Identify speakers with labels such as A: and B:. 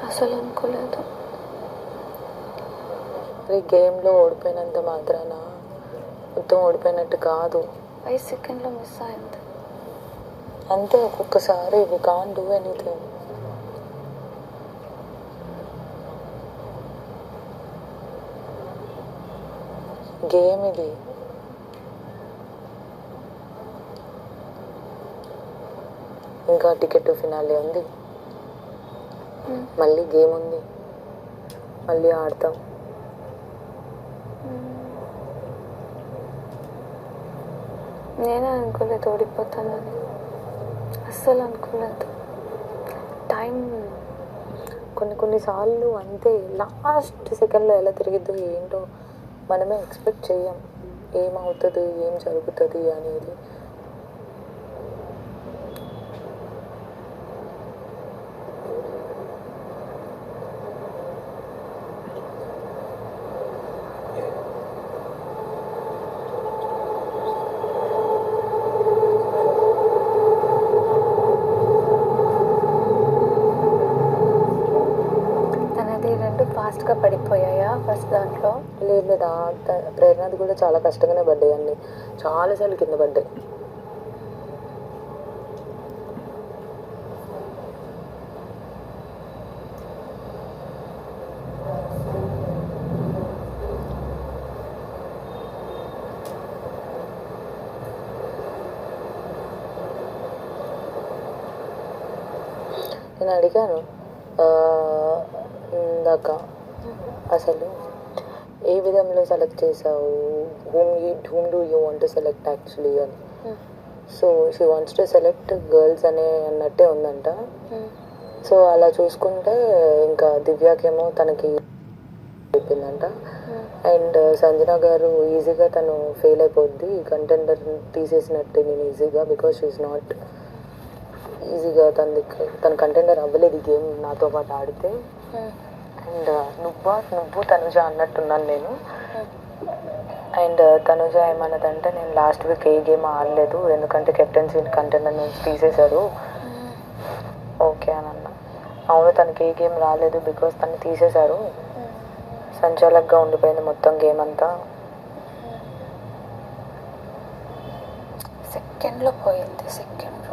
A: అసలు అనుకోలేదు.
B: ఈ గేమ్లో ఓడిపోయినంత మాత్రాన మొత్తం ఓడిపోయినట్టు కాదు.
A: 5 సెకండ్లో మిస్ అయింది
B: అంతే. ఒక్కొక్కసారి we can't do anything. Game ఇది. ఇంకా టికెట్ ఫినాలే ఉంది, మళ్ళీ గేమ్ ఉంది, మళ్ళీ ఆడతాం.
A: నేనే అనుకోలేదు ఓడిపోతానని, అస్సలు అనుకోలేదు. టైం
B: కొన్నిసార్లు అంతే, లాస్ట్ సెకండ్లో ఎలా తిరిగిద్దో ఏంటో మనమే ఎక్స్పెక్ట్ చేయం, ఏమవుతుంది ఏం జరుగుతుంది అనేది.
A: తనది 2 ఫాస్ట్గా పడిపోయాయా ఫస్ట్ దాంట్లో?
B: లేదు, ప్రేరణది కూడా చాలా కష్టంగానే పడ్డాయి, అన్ని చాలాసార్లు కింద పడ్డాయి. నేను అడిగాను ఇందాక, అసలు ఏ విధంలో సెలెక్ట్ చేసావు, whom do you want to select actually అని. So she wants to select girls అన్నట్టే ఉందంట. సో అలా చూసుకుంటే ఇంకా దివ్యాకేమో తనకి అయిపోయిందంట. అండ్ సంజన గారు ఈజీగా తను ఫెయిల్ అయిపోద్ది, కంటెండర్ తీసేసినట్టే నేను ఈజీగా, బికాస్ షీఈస్ నాట్ ఈజీగా తన కంటెండర్ అవ్వలేదు ఈ గేమ్ నాతో పాటు ఆడితే. అండ్ నువ్వు తనుజ అన్నట్టున్నాను నేను. అండ్ తనుజ ఏమన్నదంటే, నేను లాస్ట్ వీక్ ఏ గేమ్ ఆడలేదు ఎందుకంటే కెప్టెన్సీ కంటెండర్ నుంచి తీసేశారు. ఓకే అని అన్నా. అవును, తనకి ఏ గేమ్ రాలేదు బికాస్ తను తీసేశారు, సంచాలకుగా ఉండిపోయింది మొత్తం గేమ్ అంతా.
A: సెకండ్లో పోయింది, సెకండ్